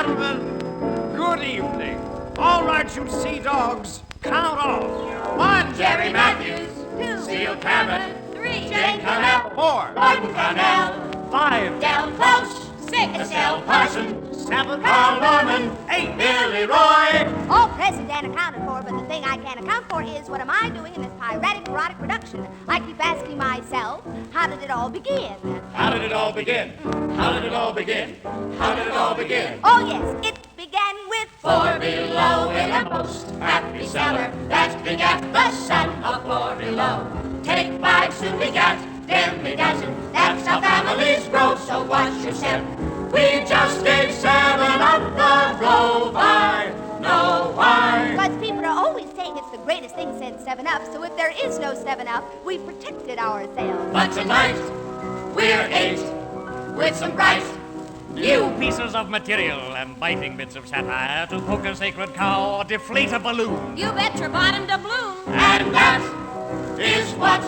gentlemen, good evening. All right, you sea dogs, count off. 1, Jerry Matthews. 2, Steel Cabot. 3, Jane Connell. 4, Martin Connell. 5, Del Close. 6, Estelle Parson. 7, Carl Norman. 8, Billy Roy. all present and accounted for, but the thing I can't account for is what am I doing in this piratic, erotic production? I keep asking myself, how did it all begin? How did it all begin? How did it all begin? How did it all begin? Oh yes, it began with 4 below in a most happy cellar that begat the son of 4 below. Take 5 soon begat demi-dozen. That's how families grow, so watch your step. We just gave 7 up the go by. Know why? Because people are always saying it's the greatest thing since 7-Up, so if there is no 7-Up, we've protected ourselves. But tonight we're 8 with some bright New pieces of material and biting bits of satire to poke a sacred cow or deflate a balloon. You bet your bottom to bloom. And that is what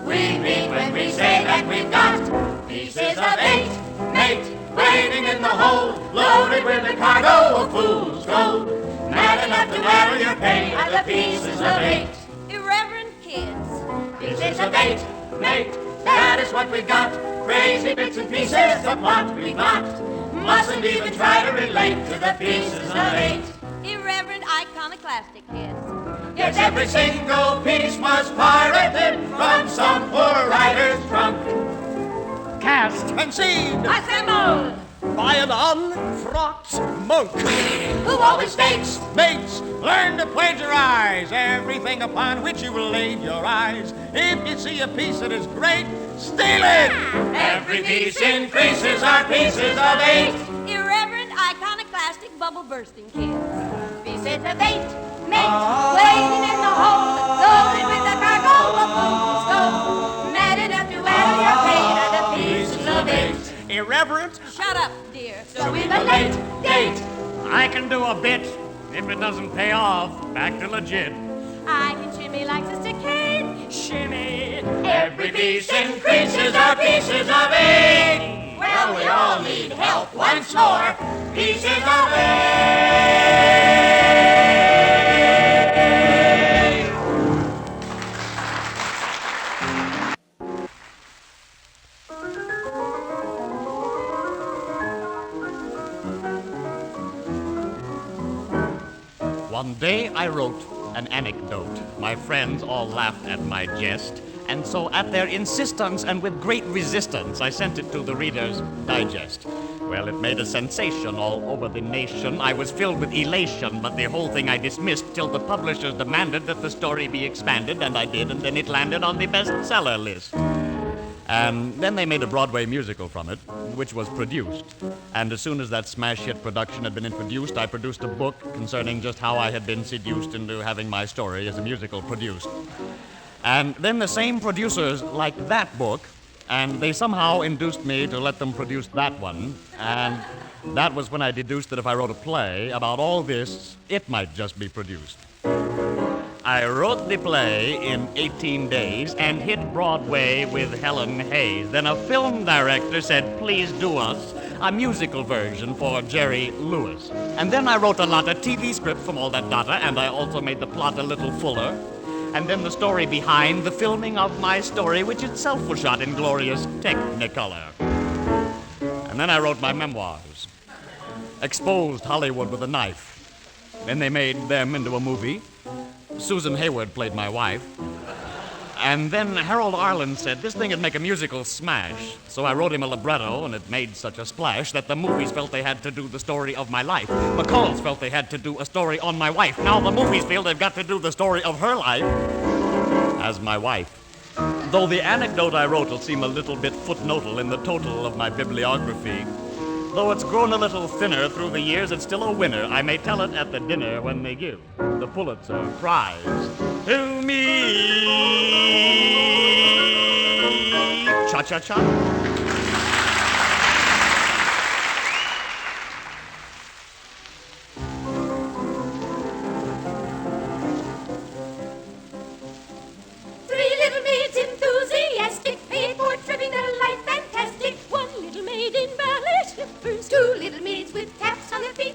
we mean when we say that we've got pieces of 8, mate, waiting in the hold, loaded with a cargo of fool's gold. Mad enough to rattle your pay are the pieces of 8. Irreverent kids. Pieces of 8, mate, that is what we've got. Crazy bits and pieces of what we've got. Mustn't even try to relate to the pieces of 8. Irreverent iconoclastic kids. Yes, every single piece was pirated from some poor writer's trunk. cast and scene Assemble! by an unfrocked monk. Who always states, Mates, learn to plagiarize everything upon which you will lay your eyes. If you see a piece that is great, steal it! every piece increases our pieces of 8. Irreverent iconoclastic bubble bursting kids. Pieces of 8, mates, waiting in the hold, loaded with the cargo of fool's gold. Mad enough to add your pay are the pieces of 8. Irreverent. Shut up, dear. So we've a late date. I can do a bit. If it doesn't pay off, back to legit. I can shimmy like Sister Kate. Shimmy. Every piece increases our pieces of 8. Well, we all need help once more. Pieces of 8. One day I wrote an anecdote. My friends all laughed at my jest, and so at their insistence and with great resistance, I sent it to the Reader's Digest. Well, it made a sensation all over the nation. I was filled with elation, but the whole thing I dismissed till the publishers demanded that the story be expanded, and I did, and then it landed on the bestseller list. And then they made a Broadway musical from it, which was produced. And as soon as that smash hit production had been introduced, I produced a book concerning just how I had been seduced into having my story as a musical produced. And then the same producers liked that book, and they somehow induced me to let them produce that one. And that was when I deduced that if I wrote a play about all this, it might just be produced. I wrote the play in 18 days and hit Broadway with Helen Hayes. Then a film director said, please do us a musical version for Jerry Lewis. And then I wrote a lot of TV script from all that data, and I also made the plot a little fuller. And then the story behind the filming of my story, which itself was shot in glorious Technicolor. And then I wrote my memoirs. Exposed Hollywood with a knife. Then they made them into a movie. Susan Hayward played my wife. And then Harold Arlen said this thing would make a musical smash. So I wrote him a libretto, and it made such a splash that the movies felt they had to do the story of my life. McCall's felt they had to do a story on my wife. Now the movies feel they've got to do the story of her life as my wife. Though the anecdote I wrote will seem a little bit footnotal in the total of my bibliography. Though it's grown a little thinner through the years, it's still a winner. I may tell it at the dinner when they give the Pulitzer Prize to me. Cha-cha-cha. Three little maids enthusiastic, paid for tripping their life fantastic. One little maid in ballet slippers, two little maids with taps on their feet.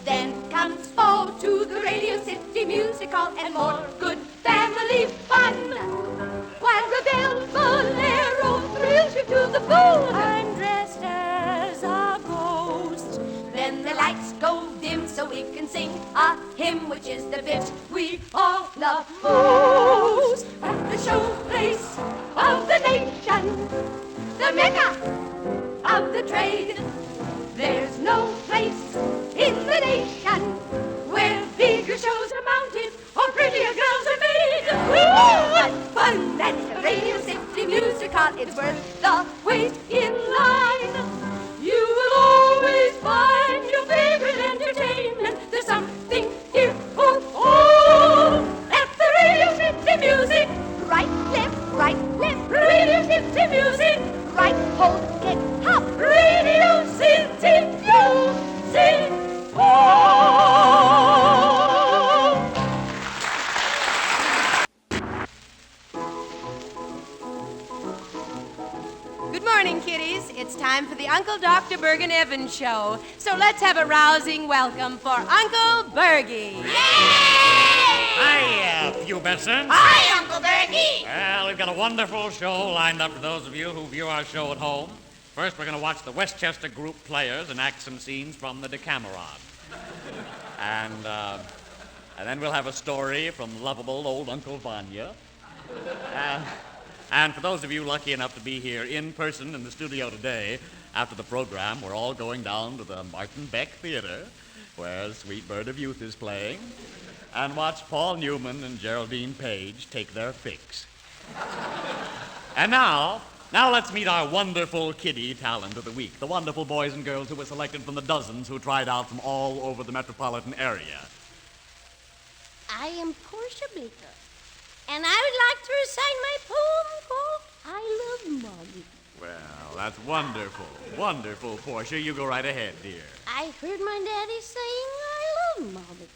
Then comes fall to the Radio City Music Hall and more good family fun. While the bell bolero thrills you to the bone, I'm dressed as a ghost. Then the lights go dim so we can sing a hymn, which is the bit we all love most. At the showplace of the nation, the Mecca of the trade, there's no place in the nation where bigger shows are mounted or prettier girls are made. Ooh, what fun at the Radio City Music Hall. It's worth the wait in line. You will always find your favorite entertainment. There's something here for all at the Radio City Music. Right, left, Radio City Music. Right, hold, get, hop. Radio City Music Hall. Good morning, kiddies. It's time for the Uncle Dr. Bergen Evans show. So let's have a rousing welcome for Uncle Bergie. Hi, Hugh Benson. Hi, Uncle Bergie. Well, we've got a wonderful show lined up for those of you who view our show at home. First, we're going to watch the Westchester Group players enact some scenes from the Decameron. And then we'll have a story from lovable old Uncle Vanya. And for those of you lucky enough to be here in person in the studio today, after the program, we're all going down to the Martin Beck Theater, where Sweet Bird of Youth is playing, and watch Paul Newman and Geraldine Page take their fix. And now let's meet our wonderful kiddie talent of the week, the wonderful boys and girls who were selected from the dozens who tried out from all over the metropolitan area. I am Portia Baker, and I would like to recite my poem called I Love Mommy. Well, that's wonderful. Wonderful, Portia. You go right ahead, dear. I heard my daddy saying I love Mommy.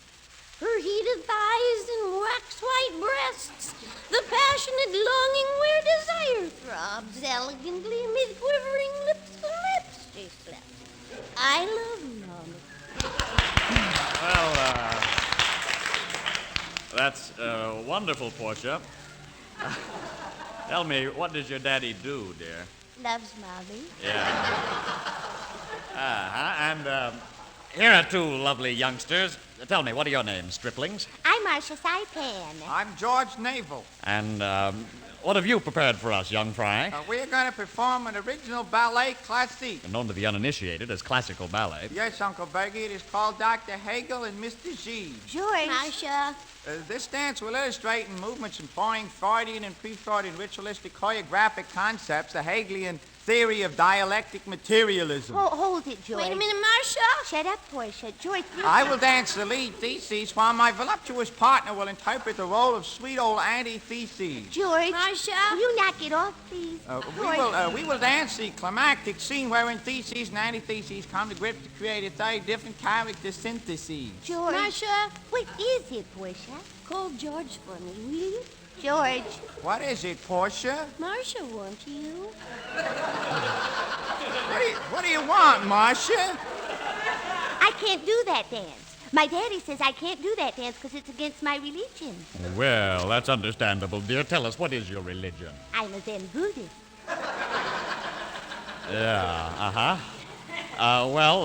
Her heated thighs and wax-white breasts, the passionate longing where desire throbs, elegantly mid quivering lips to lips she slept. I love Mommy. Well, that's wonderful, Portia. Tell me, what does your daddy do, dear? Loves Mommy. Yeah. And here are two lovely youngsters. Tell me, what are your names, striplings? I'm Marcia Saipan. I'm George Navel. And what have you prepared for us, young fry? We're going to perform an original ballet classique. Known to the uninitiated as classical ballet. Yes, Uncle Bergie, it is called Dr. Hegel and Mr. G. George. Marcia. This dance will illustrate in movements employing Freudian and pre-Freudian ritualistic choreographic concepts, the Hegelian theory of dialectic materialism. Hold it, George. Wait a minute, Marcia. Shut up, Portia. George, I will dance the lead theses while my voluptuous partner will interpret the role of sweet old Auntie Theses. George. Marcia. Will you knock it off, please? We will dance the climactic scene wherein Theses and Antitheses come to grips to create a 30 different character syntheses. George. Marcia. What is it, Portia? Call George for me, will you? George. What is it, Portia? Marcia wants you. What do you want, Marcia? I can't do that dance. My daddy says I can't do that dance because it's against my religion. Well, that's understandable, dear. Tell us, what is your religion? I'm a Zen Buddhist. Yeah,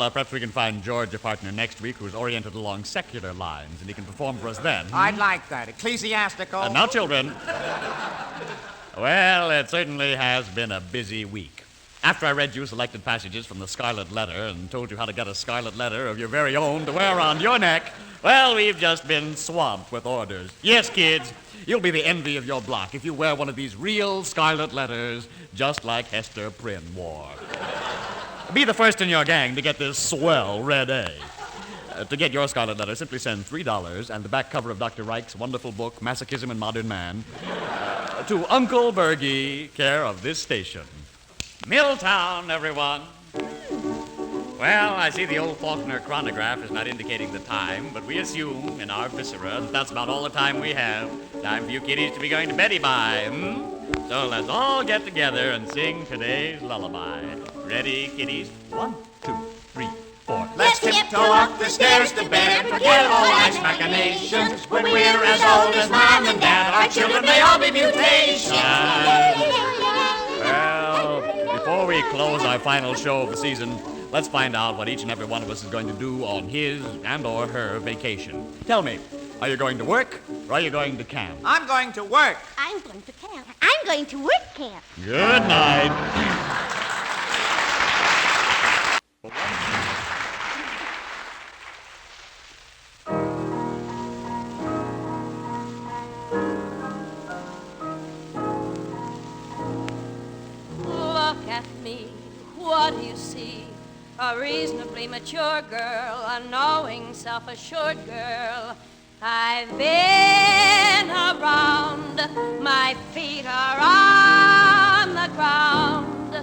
perhaps we can find George a partner next week who's oriented along secular lines, and he can perform for us then. I'd like that. Ecclesiastical. Now, children. Well, it certainly has been a busy week. After I read you selected passages from the Scarlet Letter and told you how to get a scarlet letter of your very own to wear around your neck, well, we've just been swamped with orders. Yes, kids, you'll be the envy of your block if you wear one of these real scarlet letters just like Hester Prynne wore. Be the first in your gang to get this swell red A. To get your scarlet letter, simply send $3 and the back cover of Dr. Reich's wonderful book, Masochism in Modern Man, to Uncle Bergie, care of this station. Milltown, everyone. Well, I see the old Faulkner chronograph is not indicating the time, but we assume in our viscera that that's about all the time we have. Time for you kiddies to be going to beddy by, So let's all get together and sing today's lullaby. Ready, kiddies? 1, 2, 3, 4. Let's tiptoe up the stairs to bed and forget all life's machinations. When we're as old as Mom and Dad, our children may all be mutations. Well, before we close our final show of the season, let's find out what each and every one of us is going to do on his and or her vacation. Tell me, are you going to work or are you going to camp? I'm going to work. I'm going to camp. I'm going to work camp. Good night. Look at me, what do you see? A reasonably mature girl, a knowing, self-assured girl. I've been around, my feet are on the ground.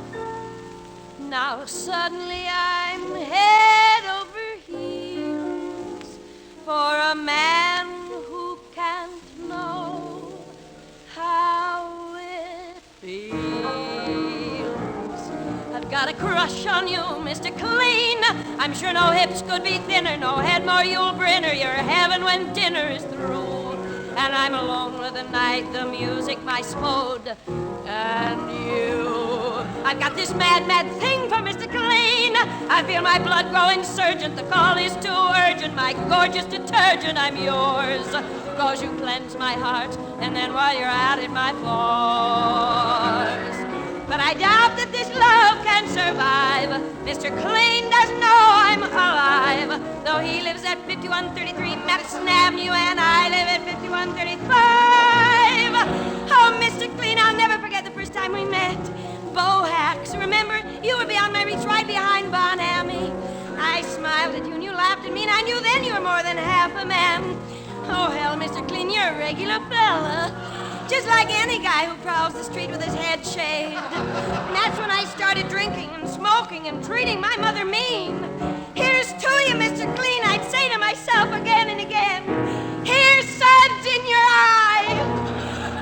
Now suddenly I'm head over heels for a man who can't know how it feels. I've got a crush on you, Mr. Clean. I'm sure no hips could be thinner, no head more you'll brinner. You're heaven when dinner is through. And I'm alone with the night, the music, my spode, and you. I've got this mad, mad thing for Mr. Clean. I feel my blood growing surgent. The call is too urgent. My gorgeous detergent, I'm yours. 'Cause you cleanse my heart, and then while you're at it, my pores. But I doubt that this love can survive. Mr. Clean doesn't know I'm alive. Though he lives at 5133 Madison Avenue and I live at 5135. Oh, Mr. Clean, I'll never forget the first time we met. Bohax, remember? You were beyond my reach, right behind Bonami. I smiled at you and you laughed at me, and I knew then you were more than half a man. Oh, hell, Mr. Clean, you're a regular fella. Just like any guy who prowls the street with his head shaved. And that's when I started drinking and smoking and treating my mother mean. Here's to you, Mr. Clean, I'd say to myself again and again. Here's suds in your eye.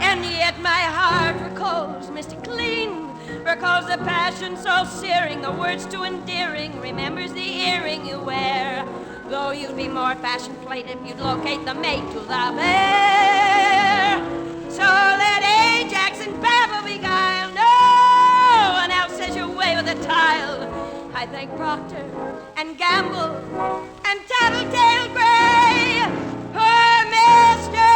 And yet my heart recalls, Mr. Clean, recalls the passion so searing, the words too endearing, remembers the earring you wear. Though you'd be more fashion-plated if you'd locate the mate to the bear. So let Ajax and Babel beguile. No one else says your way with a tile. I thank Procter and Gamble and Tattletale Gray for Mr.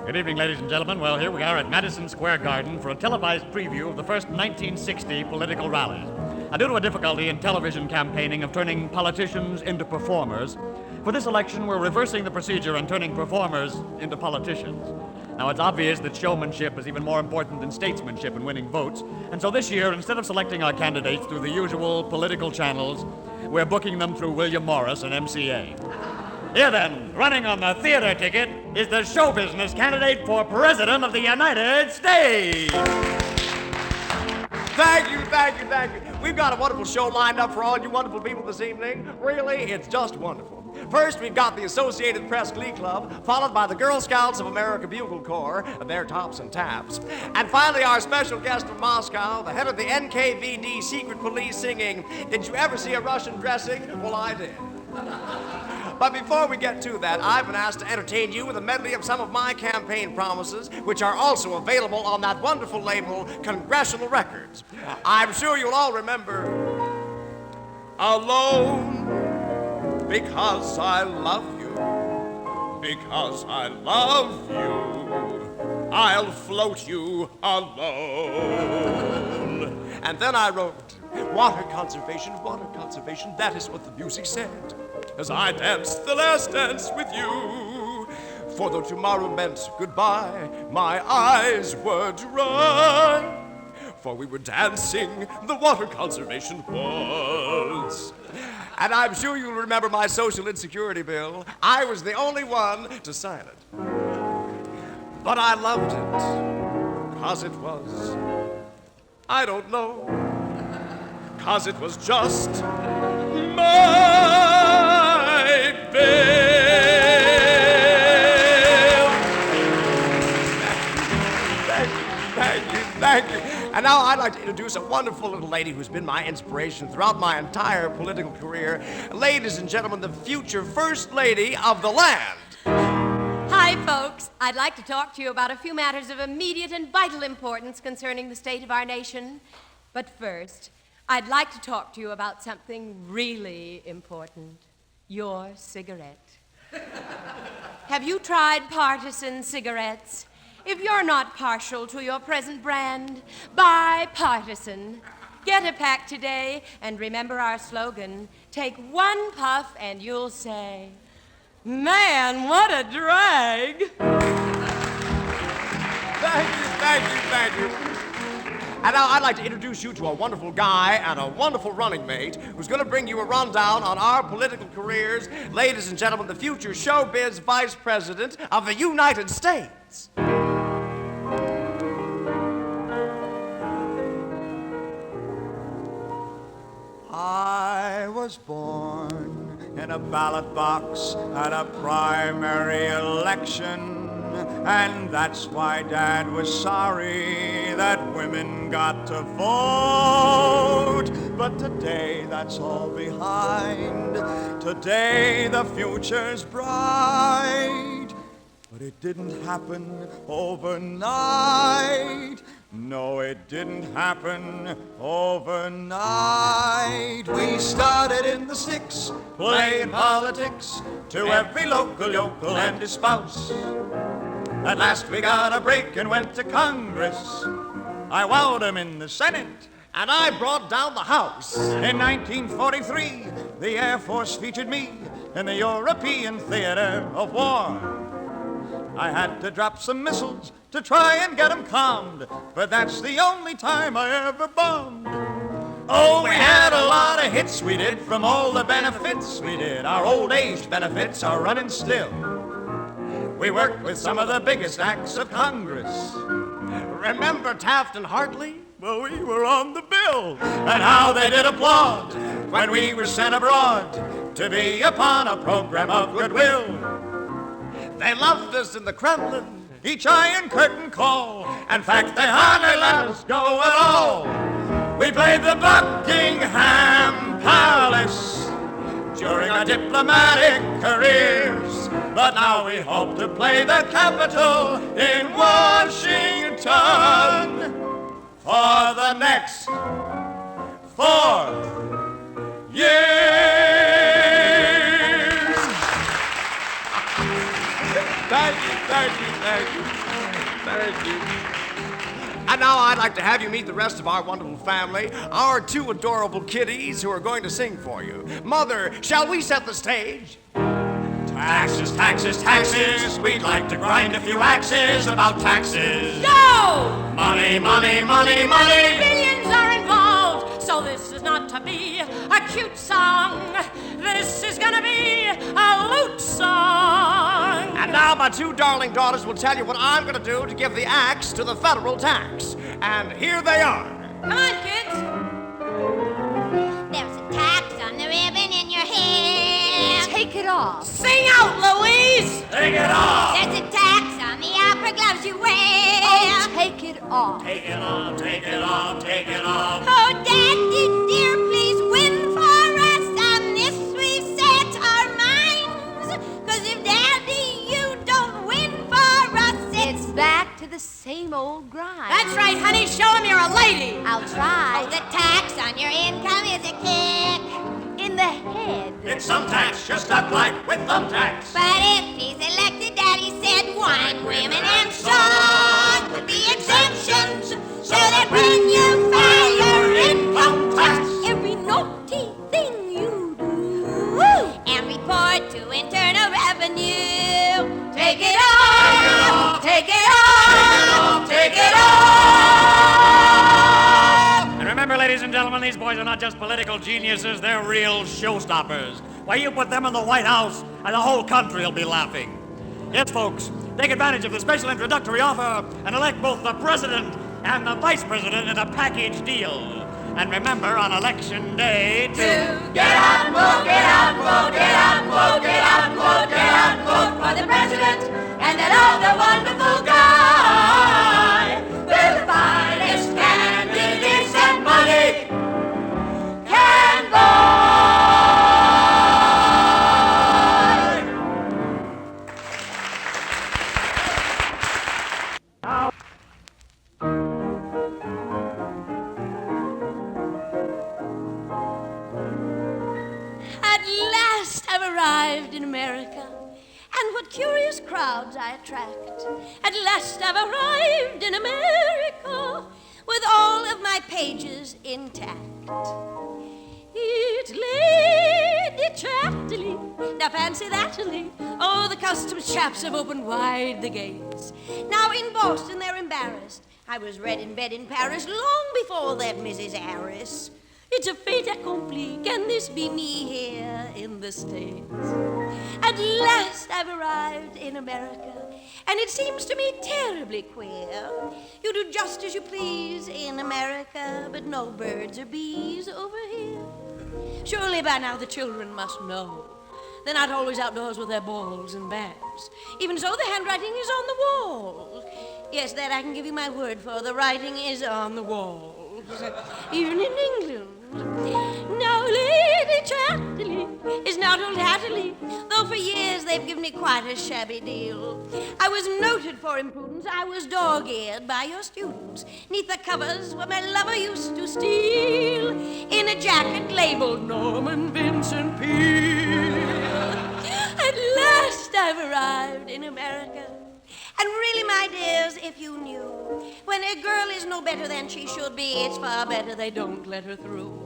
Good evening, ladies and gentlemen. Well, here we are at Madison Square Garden for a televised preview of the first 1960 political rallies. Now, due to a difficulty in television campaigning of turning politicians into performers, for this election we're reversing the procedure and turning performers into politicians. Now, it's obvious that showmanship is even more important than statesmanship in winning votes, and so this year, instead of selecting our candidates through the usual political channels, we're booking them through William Morris and MCA. Here then, running on the theater ticket, is the show business candidate for President of the United States. Thank you. We've got a wonderful show lined up for all you wonderful people this evening. Really, it's just wonderful. First, we've got the Associated Press Glee Club, followed by the Girl Scouts of America Bugle Corps, their tops and taps. And finally, our special guest from Moscow, the head of the NKVD secret police singing, "Did you ever see a Russian dressing?" Well, I did. But before we get to that, I've been asked to entertain you with a medley of some of my campaign promises, which are also available on that wonderful label, Congressional Records. I'm sure you'll all remember, "Alone, because I love you, because I love you, I'll float you alone." And then I wrote, water conservation, that is what the music said. As I danced the last dance with you, for though tomorrow meant goodbye, my eyes were dry, for we were dancing the water conservation waltz. And I'm sure you'll remember my social insecurity bill. I was the only one to sign it. But I loved it, 'cause it was I don't know. 'Cause it was just my bill. Thank you. And now I'd like to introduce a wonderful little lady who's been my inspiration throughout my entire political career. Ladies and gentlemen, the future First Lady of the land. Hi, folks. I'd like to talk to you about a few matters of immediate and vital importance concerning the state of our nation. But first, I'd like to talk to you about something really important. Your cigarette. Have you tried partisan cigarettes? If you're not partial to your present brand, buy Partisan. Get a pack today, and remember our slogan, take one puff and you'll say, man, what a drag. Thank you. And now I'd like to introduce you to a wonderful guy and a wonderful running mate who's going to bring you a rundown on our political careers. Ladies and gentlemen, the future showbiz vice president of the United States. I was born in a ballot box at a primary election, and that's why Dad was sorry that women got to vote. But today that's all behind. Today the future's bright. But it didn't happen overnight. No, it didn't happen overnight. We started in the sticks, playing politics, to every local yokel and his spouse. At last we got a break and went to Congress. I wowed him in the Senate, and I brought down the House. In 1943, the Air Force featured me in the European theater of war. I had to drop some missiles to try and get them calmed, but that's the only time I ever bombed. Oh, we had a lot of hits we did from all the benefits we did. Our old age benefits are running still. We worked with some of the biggest acts of Congress. Remember Taft and Hartley? Well, we were on the bill, and how they did applaud when we were sent abroad to be upon a program of goodwill. They loved us in the Kremlin, each Iron Curtain call. In fact, they hardly let us go at all. We played the Buckingham Palace during our diplomatic careers, but now we hope to play the Capitol in Washington for the next 4 years. Thank you. And now I'd like to have you meet the rest of our wonderful family, our 2 adorable kiddies who are going to sing for you. Mother, shall we set the stage? Taxes, taxes, taxes. We'd like to grind a few axes about taxes. Go! Money, money, money, money. Billions are involved, so this is not to be a cute song. This is gonna be a loot song. And now my 2 darling daughters will tell you what I'm going to do to give the axe to the federal tax. And here they are. Come on, kids. There's a tax on the ribbon in your hair. Take it off. Sing out, Louise. Take it off. There's a tax on the opera gloves you wear. Oh, take it off. Take it off, take it off, take it off. Oh, Daddy dear, please win for us. On this we've set our minds. 'Cause if Daddy, you don't win for us, It's back to the same old grind. That's right, honey. Show him you're a lady. I'll try. Oh, the tax on your income is a kick. In the head. It's some tax just stuck like with thumbtacks. But if he's elected, Daddy said wine, women, and song would be exemptions. So that when you file your income tax, Every naughty thing you do. and report to Internal Revenue, take it off, take it off, take it off. And remember, ladies and gentlemen, these boys are not just political geniuses, they're real showstoppers. Why, you put them in the White House, and the whole country will be laughing. Yes, folks, take advantage of the special introductory offer and elect both the President and the vice president in a package deal. And remember on election day To get out and vote, get out and vote, get out and vote, get out and vote, get out and vote for the president and that other wonderful guy with the finest candidates and money can buy. At last I've arrived in America, and what curious crowds I attract. At last I've arrived in America, with all of my pages intact. It's Lady Chatterley, now fancy that-ly. Oh, the customs chaps have opened wide the gates. Now in Boston they're embarrassed. I was read in bed in Paris long before that Mrs. Harris. It's a fait accompli. Can this be me here in the States? At last I've arrived in America, and it seems to me terribly queer. You do just as you please in America, but no birds or bees over here. Surely by now the children must know they're not always outdoors with their balls and bats. Even so, the handwriting is on the walls. Yes, that I can give you my word for. The writing is on the walls, even in England. Now Lady Chatterley is not old Hatterley, though for years they've given me quite a shabby deal. I was noted for imprudence. I was dog-eared by your students. 'Neath the covers where my lover used to steal, in a jacket labeled Norman Vincent Peale. At last I've arrived in America. And really, my dears, if you knew, when a girl is no better than she should be, it's far better they don't let her through.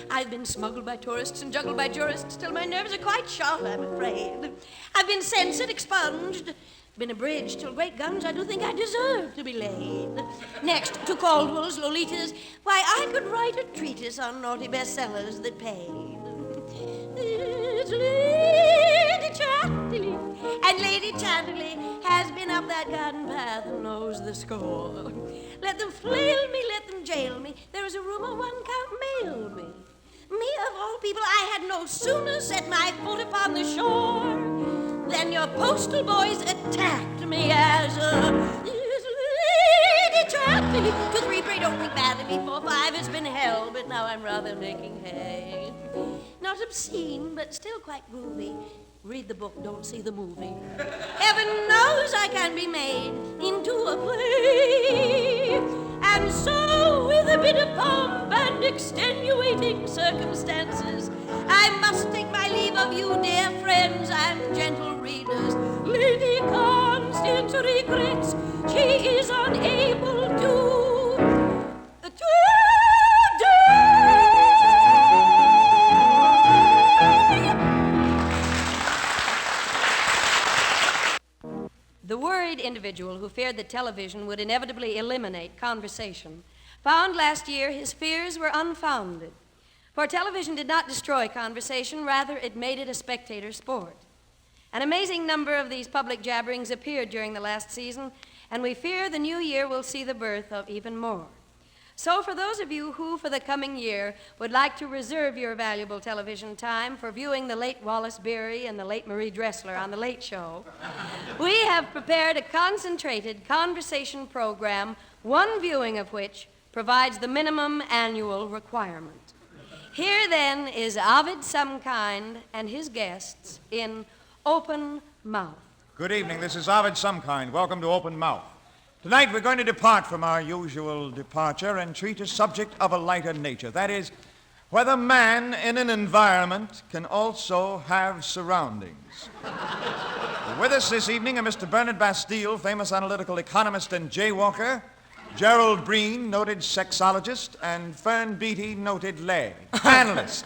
I've been smuggled by tourists and juggled by jurists till my nerves are quite shot, I'm afraid. I've been censored, expunged, been abridged till great guns, I do think I deserve to be laid. Next to Caldwell's Lolitas, why, I could write a treatise on naughty bestsellers that paid. It's Lady Chatterley, and Lady Chatterley has been up that garden path and knows the score. Let them flail me, let them jail me. There is a rumor one can't mail me. Me, of all people, I had no sooner set my foot upon the shore than your postal boys attacked me as a Lady Chatterley. 2, 3, pray don't think bad of me. 4, 5 has been hell, but now I'm rather making hay. Not obscene, but still quite groovy. Read the book, don't see the movie. Heaven knows I can be made into a play. And so, with a bit of pomp and extenuating circumstances, I must take my leave of you, dear friends and gentle readers. Lady Constance regrets she is unable to The worried individual who feared that television would inevitably eliminate conversation found last year his fears were unfounded. For television did not destroy conversation, rather it made it a spectator sport. An amazing number of these public jabberings appeared during the last season, and we fear the new year will see the birth of even more. So for those of you who, for the coming year, would like to reserve your valuable television time for viewing the late Wallace Beery and the late Marie Dressler on The Late Show, we have prepared a concentrated conversation program, one viewing of which provides the minimum annual requirement. Here, then, is Ovid Somekind and his guests in Open Mouth. Good evening. This is Ovid Somekind. Welcome to Open Mouth. Tonight we're going to depart from our usual departure and treat a subject of a lighter nature. That is, whether man in an environment can also have surroundings. With us this evening are Mr. Bernard Bastille, famous analytical economist and jaywalker, Gerald Breen, noted sexologist, and Fern Beatty, noted leg. Panelist.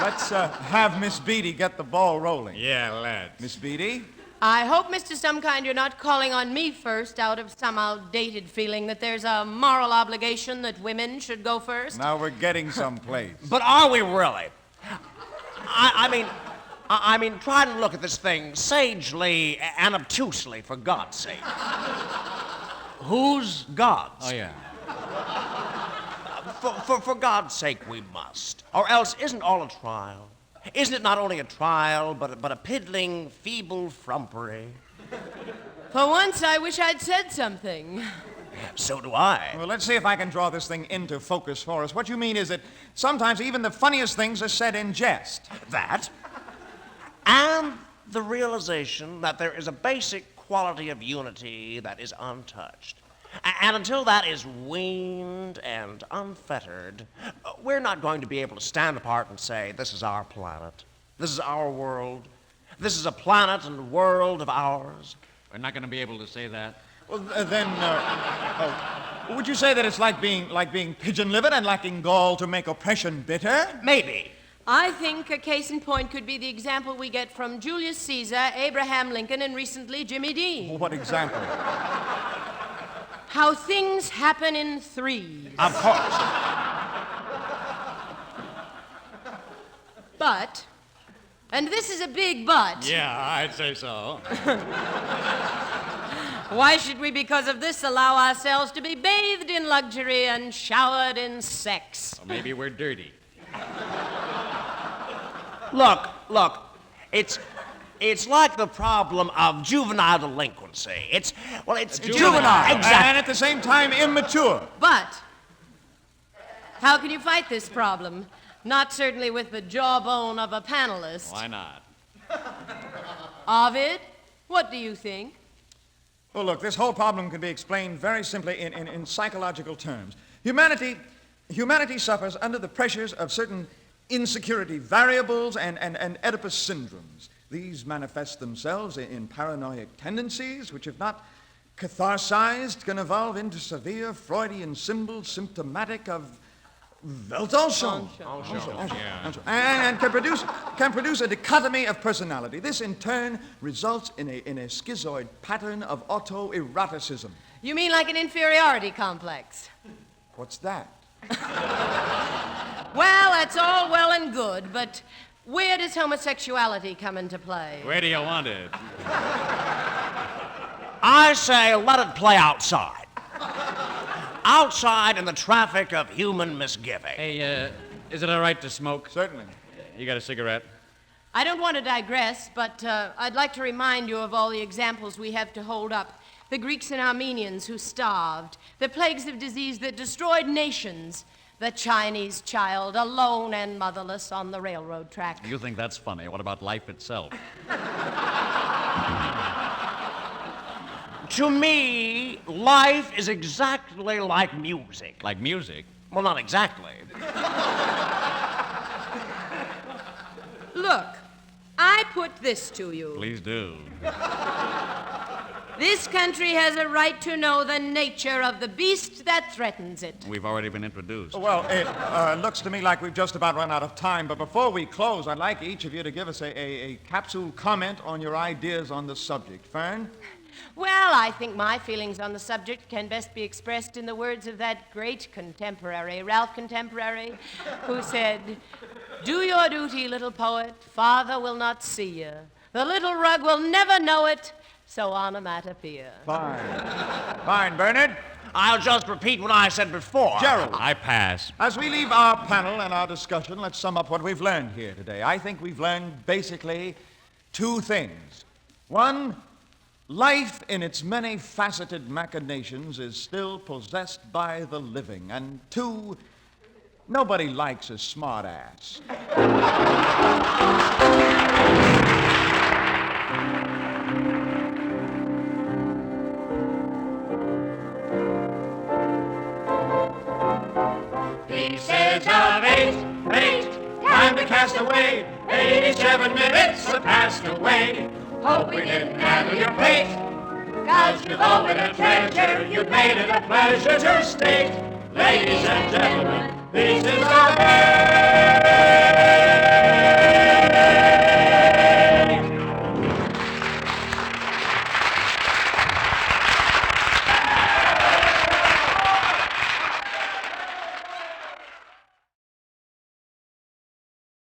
Let's have Miss Beatty get the ball rolling. Yeah, let's. Miss Beatty? I hope, Mr. Somekind, you're not calling on me first out of some outdated feeling that there's a moral obligation that women should go first. Now we're getting someplace. But are we really? I mean, try to look at this thing sagely and obtusely, for God's sake. Who's God's? Oh, yeah. For God's sake, we must. Or else, isn't all a trial? Isn't it not only a trial, but a piddling, feeble frumpery? For once, I wish I'd said something. So do I. Well, let's see if I can draw this thing into focus for us. What you mean is that sometimes even the funniest things are said in jest. That, and the realization that there is a basic quality of unity that is untouched. And until that is weaned and unfettered, we're not going to be able to stand apart and say, this is our planet, this is our world, this is a planet and world of ours. We're not going to be able to say that. Well, would you say that it's like being pigeon-livered and lacking gall to make oppression bitter? Maybe. I think a case in point could be the example we get from Julius Caesar, Abraham Lincoln, and recently Jimmy Dean. What example? How things happen in threes. Of course. But, and this is a big but. Yeah, I'd say so. Why should we, because of this, allow ourselves to be bathed in luxury and showered in sex? Or maybe we're dirty. Look, it's like the problem of juvenile delinquency. It's Juvenile. Exactly. And at the same time, immature. But, how can you fight this problem? Not certainly with the jawbone of a panelist. Why not? Ovid, what do you think? Well, look, this whole problem can be explained very simply in psychological terms. Humanity suffers under the pressures of certain insecurity variables and Oedipus syndromes. These manifest themselves in paranoid tendencies, which, if not catharsized, can evolve into severe Freudian symbols symptomatic of Weltanschauung. And can produce a dichotomy of personality. This, in turn, results in a schizoid pattern of autoeroticism. You mean like an inferiority complex? What's that? Well, that's all well and good, but where does homosexuality come into play? Where do you want it? I say let it play outside. Outside in the traffic of human misgiving. Hey, is it all right to smoke? Certainly. You got a cigarette? I don't want to digress, but I'd like to remind you of all the examples we have to hold up. The Greeks and Armenians who starved, the plagues of disease that destroyed nations, the Chinese child alone and motherless on the railroad track. You think that's funny. What about life itself? To me, life is exactly like music. Like music? Well, not exactly. Look, I put this to you. Please do. This country has a right to know the nature of the beast that threatens it. We've already been introduced. Well, it looks to me like we've just about run out of time, but before we close, I'd like each of you to give us a capsule comment on your ideas on the subject. Fern? Well, I think my feelings on the subject can best be expressed in the words of that great contemporary, Ralph Contemporary, who said, "Do your duty, little poet, father will not see you. The little rug will never know it, so onomatopoeia." Fine, Bernard. I'll just repeat what I said before. Gerald. I pass. As we leave our panel and our discussion, let's sum up what we've learned here today. I think we've learned basically two things. One, life in its many faceted machinations is still possessed by the living. And two, nobody likes a smart ass. Pieces of eight, time to cast away. 87 minutes have passed away. Hope we didn't handle your plate, 'cause you've opened a treasure, you've made it a pleasure to state. Ladies and gentlemen, pieces of eight.